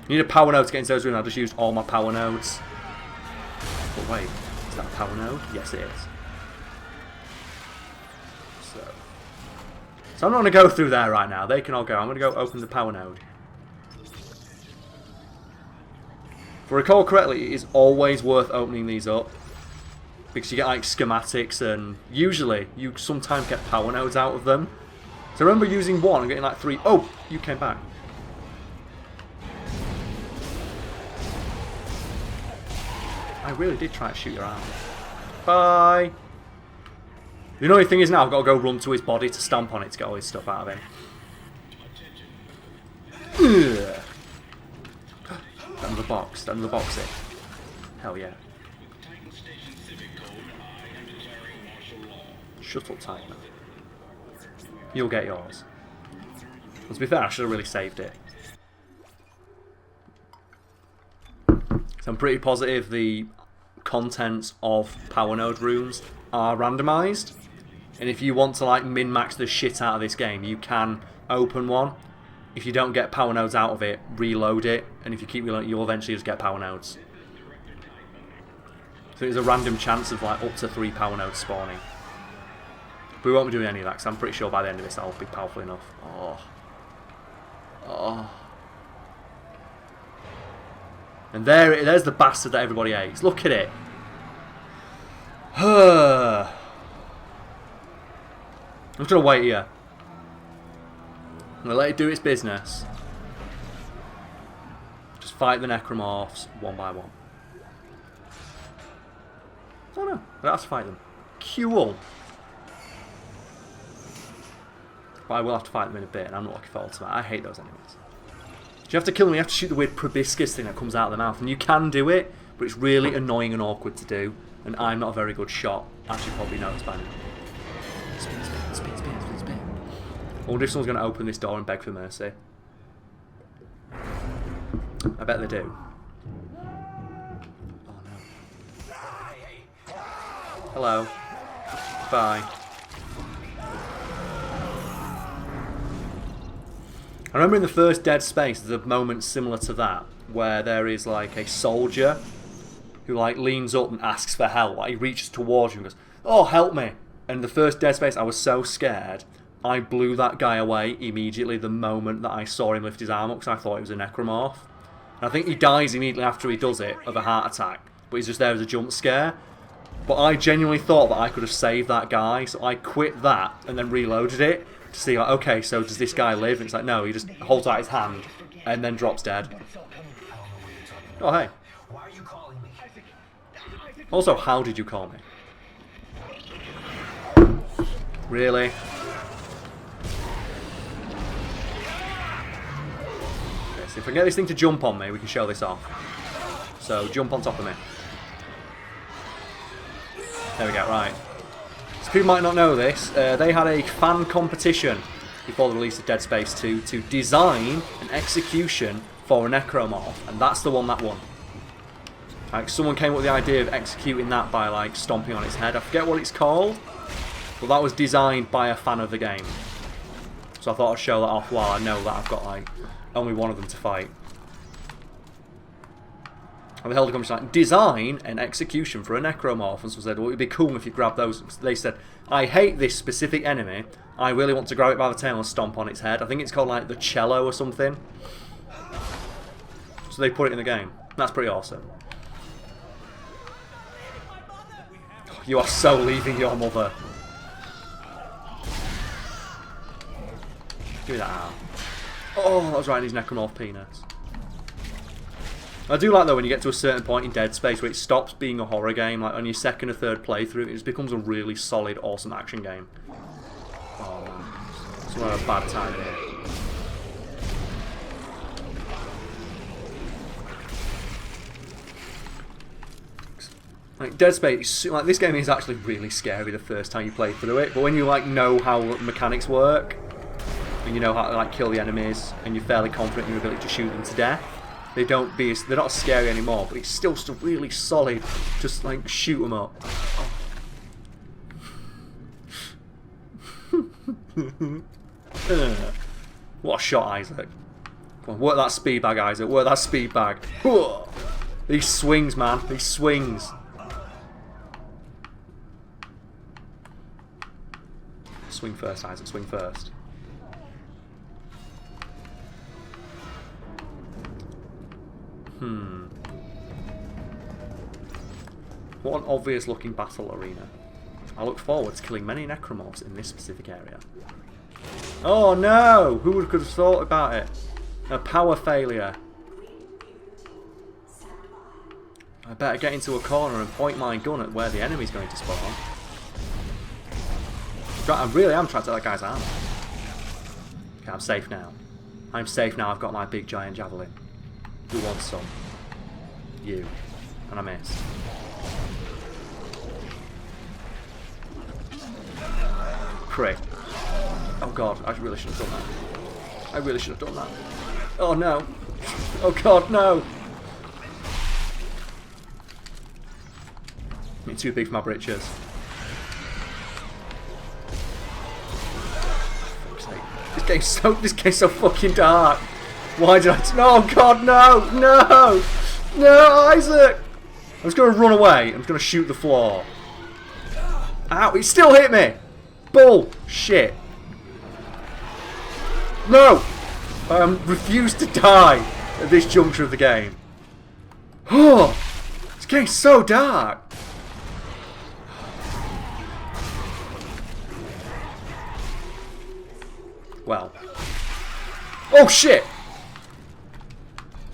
A: You need a power node to get into those rooms. I just used all my power nodes. But wait, is that a power node? Yes, it is. So I'm not going to go through there right now. They can all go. I'm going to go open the power node. If I recall correctly, it is always worth opening these up. Because you get like schematics and usually you sometimes get power nodes out of them. So I remember using one and getting like 3. Oh, you came back. I really did try to shoot your arm. Bye. The annoying thing is now I've got to go run to his body to stomp on it to get all his stuff out of him. Ugh. Another box. Another box it. Hell yeah. Shut up, Titan. You'll get yours. Well, to be fair, I should have really saved it. So I'm pretty positive the contents of power node rooms are randomised. And if you want to like min-max the shit out of this game, you can open one. If you don't get power nodes out of it, reload it. And if you keep reloading, you'll eventually just get power nodes. So there's a random chance of like up to 3 power nodes spawning. But we won't be doing any of that because I'm pretty sure by the end of this I'll be powerful enough. Oh. Oh. And there's the bastard that everybody hates. Look at it. I'm just going to wait here. I'm going to let it do its business. Just fight the necromorphs one by one. Oh no, I don't have to fight them. Cool. But I will have to fight them in a bit, and I'm not looking forward to that. I hate those enemies. You have to kill them, you have to shoot the weird proboscis thing that comes out of the mouth. And you can do it, but it's really annoying and awkward to do. And I'm not a very good shot, as you probably noticed by now. Spin, spin, spin, spin, spin, spin. I wonder if someone's going to open this door and beg for mercy. I bet they do. Oh no. Hello. Bye. I remember in the first Dead Space there's a moment similar to that where there is like a soldier who like leans up and asks for help. Like, he reaches towards you and goes, "Oh, help me." And the first Dead Space I was so scared I blew that guy away immediately the moment that I saw him lift his arm up because I thought it was a necromorph. And I think he dies immediately after he does it of a heart attack, but he's just there as a jump scare. But I genuinely thought that I could have saved that guy, so I quit that and then reloaded it to see, like, okay, so does this guy live? And it's like, no, he just holds out his hand and then drops dead. Oh, hey. Also, how did you call me? Really? Okay, so if I can get this thing to jump on me, we can show this off. So, jump on top of me. There we go, right. So people might not know this, they had a fan competition before the release of Dead Space 2 to design an execution for a necromorph, and that's the one that won. Like, someone came up with the idea of executing that by like stomping on its head. I forget what it's called, but that was designed by a fan of the game. So I thought I'd show that off while I know that I've got like only one of them to fight. And they held a competition like, design an execution for a necromorph, and so said, well, it'd be cool if you grab those. They said, I hate this specific enemy, I really want to grab it by the tail and stomp on its head. I think it's called like the cello or something. So they put it in the game. That's pretty awesome. You are so leaving your mother. Give me that arm. Oh, that was right in his necromorph penis. I do like though when you get to a certain point in Dead Space where it stops being a horror game, like on your second or third playthrough, it just becomes a really solid, awesome action game. Oh man, it's not a bad time here. Like Dead Space, like this game is actually really scary the first time you play through it, but when you like know how mechanics work, and you know how to like kill the enemies, and you're fairly confident in your ability to shoot them to death, they're not scary anymore, but it's still really solid. Just like shoot them up. Oh. What a shot, Isaac! Come on, work that speed bag, Isaac. Work that speed bag. These swings, man. These swings. Swing first, Isaac, swing first. What an obvious looking battle arena. I look forward to killing many necromorphs in this specific area. Oh no! Who could have thought about it? A power failure. I better get into a corner and point my gun at where the enemy's going to spawn. I really am trying to take that guy's armor. Okay, I'm safe now. I'm safe now, I've got my big giant javelin. Who wants some? You. And I missed. Crit. Oh god, I really should have done that. I really should have done that. Oh no. Oh god, no. I'm too big for my britches. This game's so fucking dark. Why did I? Oh god, no, no, no, Isaac! I'm just gonna run away. I'm just gonna shoot the floor. Ow! He still hit me. Bullshit. No! I refuse to die at this juncture of the game. Oh, this game's so dark. Well. Oh shit!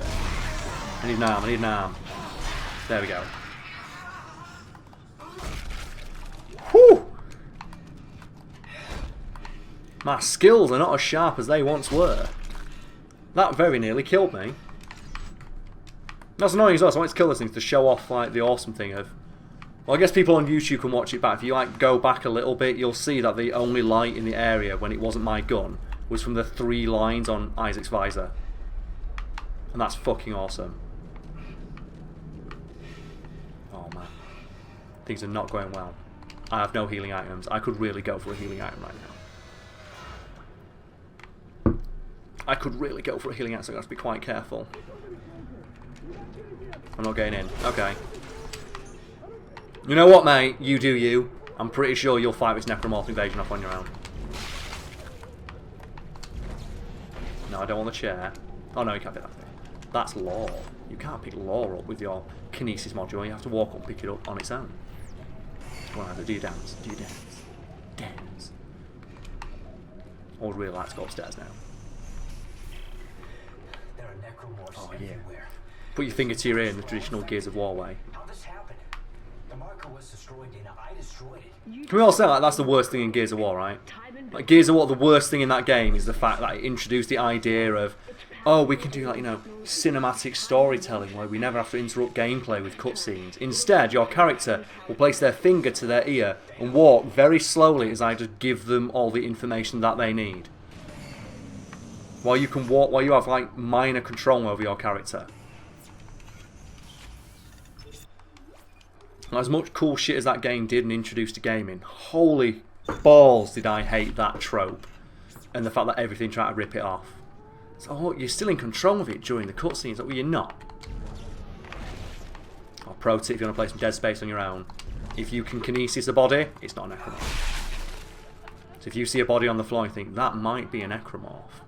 A: I need an arm, I need an arm. There we go. Whew! My skills are not as sharp as they once were. That very nearly killed me. That's annoying as well, so I wanted to kill this thing to show off like the awesome thing of... Well, I guess people on YouTube can watch it back. If you like go back a little bit, you'll see that the only light in the area when it wasn't my gun was from the 3 lines on Isaac's visor. And that's fucking awesome. Oh man. Things are not going well. I have no healing items. I could really go for a healing item right now. I could really go for a healing item, so I have to be quite careful. I'm not getting in. Okay. You know what, mate? You do you. I'm pretty sure you'll fight this necromorph invasion off on your own. No, I don't want the chair. Oh no, you can't pick that thing. That's lore. You can't pick lore up with your Kinesis module. You have to walk up and pick it up on its own. Well, either do you dance? Do you dance? Dance. I would really like to go upstairs now.
E: There are necromorphs
A: Oh yeah.
E: everywhere.
A: Put your finger to your ear in the traditional Gears of War way.
E: How this happened? The marker was destroyed, Dana. I destroyed it.
A: Can we all say like that's the worst thing in Gears of War, right? Like Gears of War, the worst thing in that game is the fact that it introduced the idea of, oh, we can do like, you know, cinematic storytelling where we never have to interrupt gameplay with cutscenes. Instead, your character will place their finger to their ear and walk very slowly as I just give them all the information that they need. While you can walk, while you have like minor control over your character. As much cool shit as that game did and introduced to gaming, holy balls did I hate that trope. And the fact that everything tried to rip it off. So, oh, you're still in control of it during the cutscenes, well, you're not. Oh, pro tip if you want to play some Dead Space on your own. If you can Kinesis a body, it's not a necromorph. So if you see a body on the floor and you think, that might be a necromorph,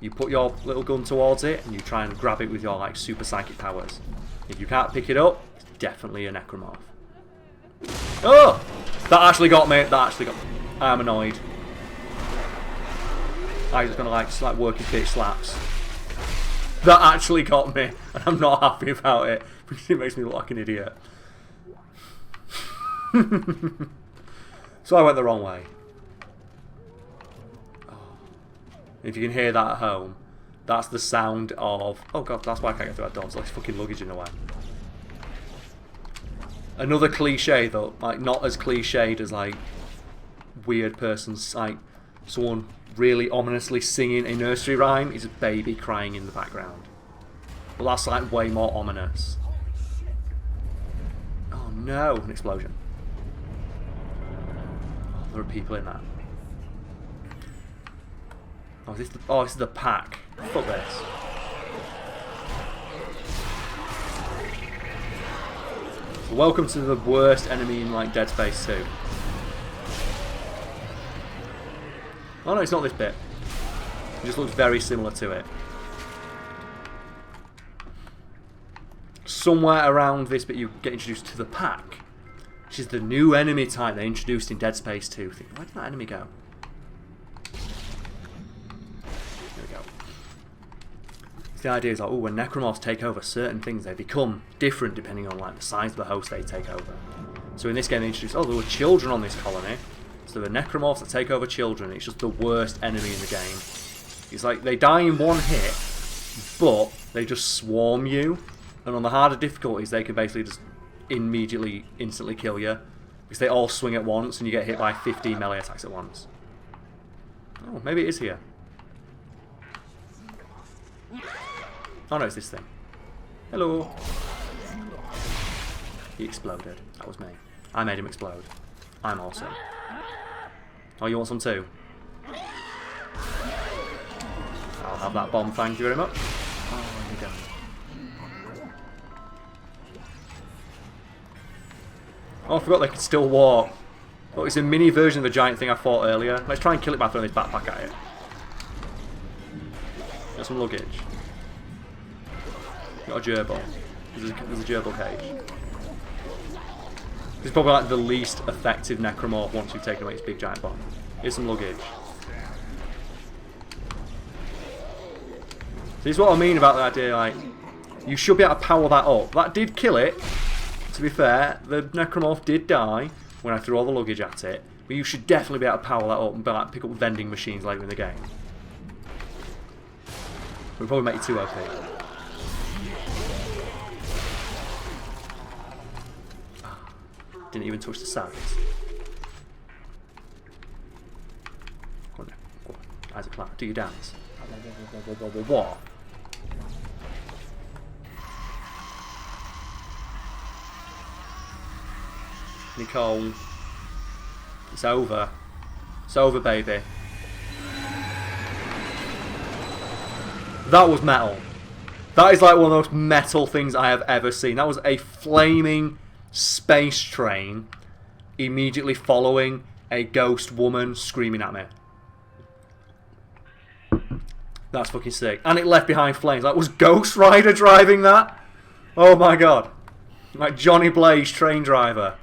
A: you put your little gun towards it and you try and grab it with your like super psychic powers. If you can't pick it up, it's definitely a necromorph. Oh! That actually got me. That actually got me. I'm annoyed. I'm just gonna like working pitch slaps. That actually got me, and I'm not happy about it because it makes me look like an idiot. So I went the wrong way. Oh. If you can hear that at home, that's the sound of... Oh god, that's why I can't get through that door. It's like fucking luggage in the way. Another cliche though, like not as cliched as like weird person's like someone really ominously singing a nursery rhyme is a baby crying in the background. Well, that's like way more ominous. Oh no, an explosion. Oh, there are people in that. Oh, this is the pack. Fuck this. Welcome to the worst enemy in like Dead Space 2. Oh no, it's not this bit. It just looks very similar to it. Somewhere around this bit you get introduced to the pack, which is the new enemy type they introduced in Dead Space 2. Where did that enemy go? There we go. The idea is like, oh, when necromorphs take over certain things, they become different depending on like the size of the host they take over. So in this game they introduced, oh, there were children on this colony. So there were necromorphs that take over children. It's just the worst enemy in the game. It's like they die in one hit, but they just swarm you. And on the harder difficulties, they can basically just instantly kill you. Because they all swing at once and you get hit by 15 melee attacks at once. Oh, maybe it is here. Oh no, it's this thing. Hello. He exploded. That was me. I made him explode. I'm awesome. Oh, you want some too? I'll have that bomb, thank you very much. Oh, you go. Oh, I forgot they could still walk. Oh, it's a mini version of the giant thing I fought earlier. Let's try and kill it by throwing this backpack at it. Got some luggage. Got a gerbil. There's a gerbil cage. This is probably like the least effective necromorph once you've taken away its big giant bomb. Here's some luggage. This is what I mean about the idea, like, you should be able to power that up. That did kill it, to be fair. The necromorph did die when I threw all the luggage at it. But you should definitely be able to power that up and like, pick up vending machines later in the game. It would probably make you too OP. Didn't even touch the sides. Go on now. Go on. Isaac Clarke, do your dance. What? Nicole. It's over. It's over, baby. That was metal. That is like one of the most metal things I have ever seen. That was a flaming space train immediately following a ghost woman screaming at me. That's fucking sick. And it left behind flames. Like, was Ghost Rider driving that? Oh my god. Like Johnny Blaze, train driver.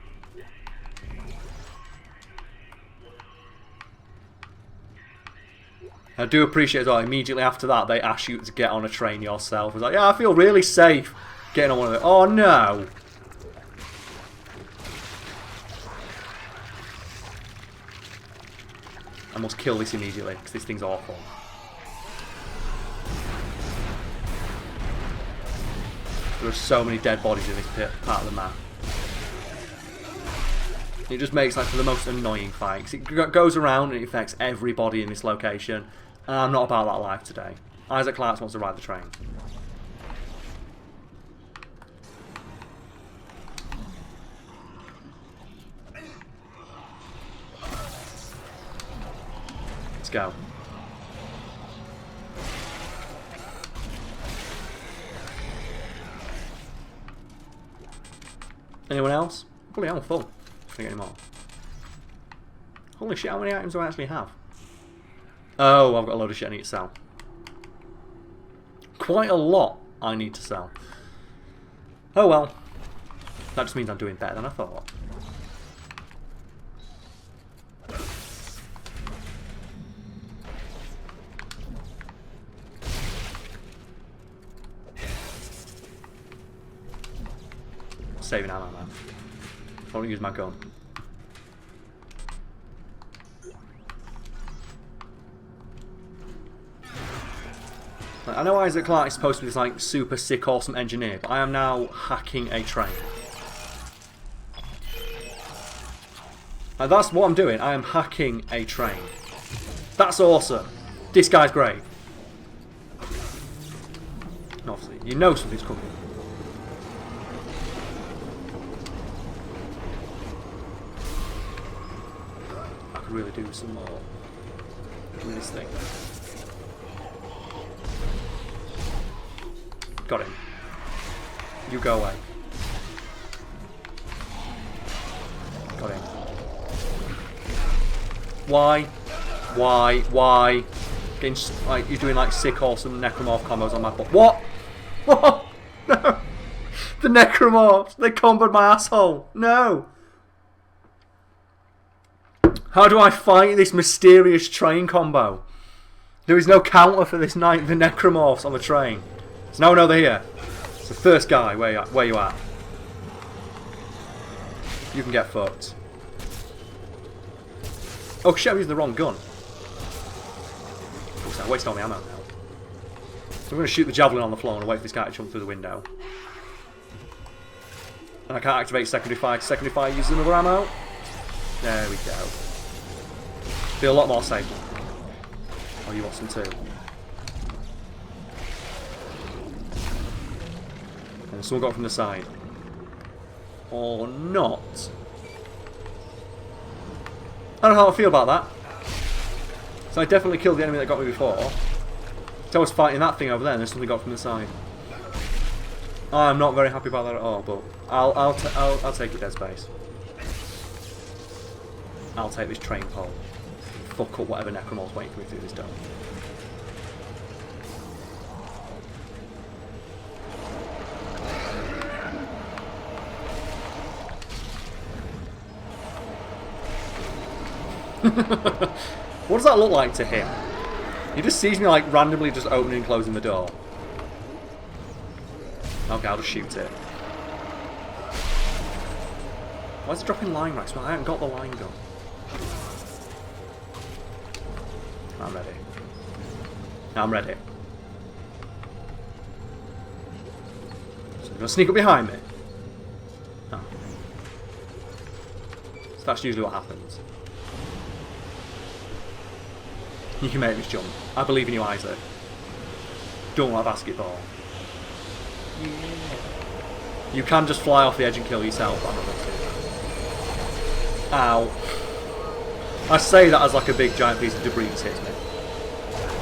A: I do appreciate as well, immediately after that, they ask you to get on a train yourself. It's like, yeah, I feel really safe getting on one of it. Oh no! I must kill this immediately, because this thing's awful. There are so many dead bodies in this part of the map. It just makes like for the most annoying fights. It goes around and it affects everybody in this location. And I'm not about that life today. Isaac Clarke wants to ride the train. Let's go. Anyone else? Holy hell, I'm full. Can't get any more. Holy shit, how many items do I actually have? Oh, I've got a load of shit I need to sell. Quite a lot I need to sell. Oh well. That just means I'm doing better than I thought. Saving ammo, man. I want to use my gun. I know Isaac Clarke is supposed to be this like super sick, awesome engineer, but I am now hacking a train. And that's what I'm doing. I am hacking a train. That's awesome. This guy's great. And obviously, you know something's coming. I could really do some more with this thing. Got him. You go away. Got him. Why? Why? Why? Getting, like, you're doing like sick awesome necromorph combos on my butt. What? What? No! The necromorphs! They comboed my asshole! No! How do I fight this mysterious train combo? There is no counter for this night. The necromorphs on the train. So now we know they're here. It's the first guy. Where you at? You can get fucked. Oh shit! I'm using the wrong gun. Oops, I wasted all my ammo now. So I'm going to shoot the javelin on the floor and wait for this guy to jump through the window. And I can't activate secondary fire. Secondary fire uses another ammo. There we go. Feel a lot more safe. Oh, you want some too? And someone got from the side. Or not. I don't know how I feel about that. So I definitely killed the enemy that got me before. So I was fighting that thing over there and there's something got from the side. I'm not very happy about that at all, but I'll take the dead space. I'll take this train pole. Fuck up whatever necromorph's waiting for me through this door. What does that look like to him? He just sees me like randomly just opening and closing the door. Okay, I'll just shoot it. Why is it dropping line racks? Well, I haven't got the line gun. I'm ready. I'm ready. So you're gonna sneak up behind me? Oh. So that's usually what happens. You can make this jump. I believe in you, Isaac. Don't like basketball. You can just fly off the edge and kill yourself, but I'm not going to do that. Ow. I say that as like a big giant piece of debris just hits me.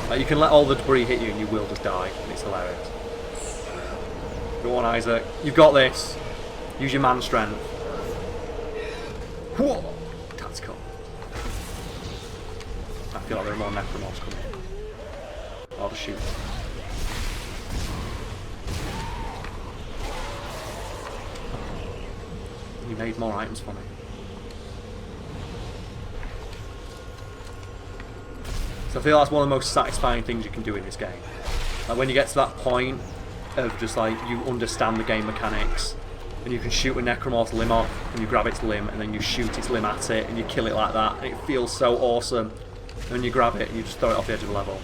A: Like, you can let all the debris hit you and you will just die, and it's hilarious. Go on, Isaac. You've got this. Use your man strength. Whoa! Tactical. I feel like there are more necromorphs coming. I'll just shoot. You made more items for me. So I feel that's one of the most satisfying things you can do in this game. Like when you get to that point of just like you understand the game mechanics and you can shoot a necromorph's limb off and you grab its limb and then you shoot its limb at it and you kill it like that and it feels so awesome. And then you grab it and you just throw it off the edge of the level.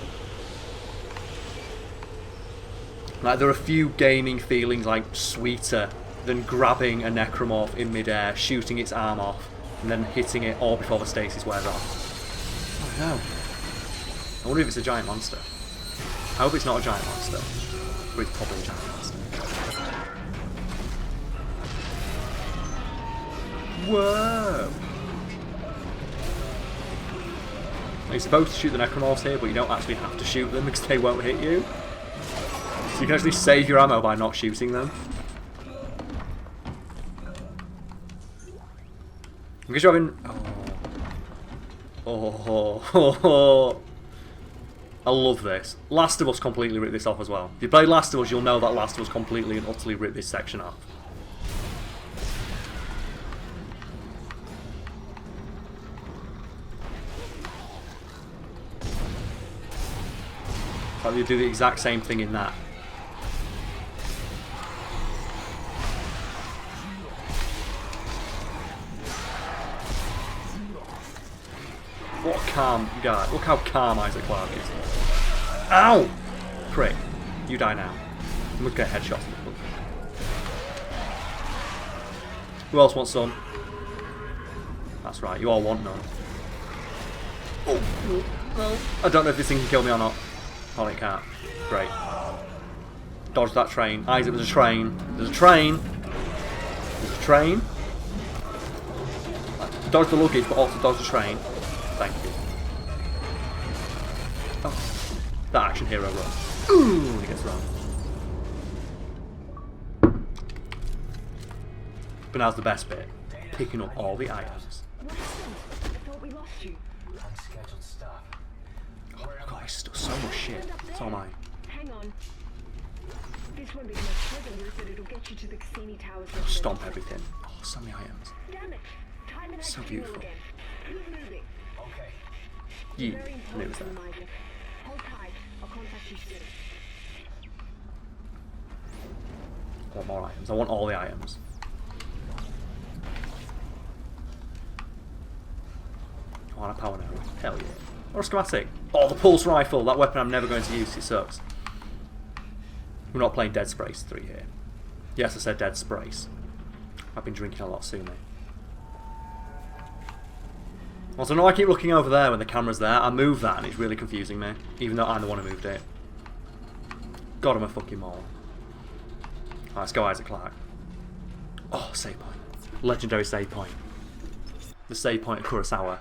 A: Like there are a few gaming feelings like sweeter than grabbing a necromorph in midair, shooting its arm off, and then hitting it all before the stasis wears off. Oh no. I wonder if it's a giant monster. I hope it's not a giant monster. But it's probably a giant monster. Whoa! You're supposed to shoot the necromorphs here, but you don't actually have to shoot them because they won't hit you. So you can actually save your ammo by not shooting them. Because you're having... Oh. I love this. Last of Us completely ripped this off as well. If you play Last of Us, you'll know that Last of Us completely and utterly ripped this section off. Like you do the exact same thing in that. What a calm guy. Look how calm Isaac Clarke is. Ow! Prick. You die now. I'm gonna get headshots. Who else wants some? That's right, you all want none. Oh, no. I don't know if this thing can kill me or not. Oh, it can't. Great. Dodge that train. Isaac, there's a train. There's a train. There's a train. Dodge the luggage, but also dodge the train. Thank you. Oh, that action hero run. Ooh, when he gets run. But now's the best bit. Picking up all the items.
D: I thought we lost you.
E: Unscheduled stop.
A: much shit. So am I.
D: Hang on. This won't be the most pleasant route, but it'll get you to the Cassini Towers.
A: Stomp everything. Oh, so many items.
D: Damn it. Time and
A: So
D: I
A: beautiful.
D: again. Keep moving.
E: Okay.
A: Yeah,
D: Very
A: I knew it
D: important
A: was
D: for
A: there.
D: Nigel. Hold tight. I'll contact you soon.
A: I want more items. I want all the items. I want a power arrow. Hell yeah. Or a schematic. Oh, the pulse rifle. That weapon I'm never going to use. It sucks. We're not playing Dead Space 3 here. Yes, I said Dead Space. I've been drinking a lot soon, mate. Also, no, I keep looking over there when the camera's there. I move that and it's really confusing me. Even though I'm the one who moved it. God, I'm a fucking moron. Alright, let's go Isaac Clarke. Oh, save point. Legendary save point. The save point of Kurosawa.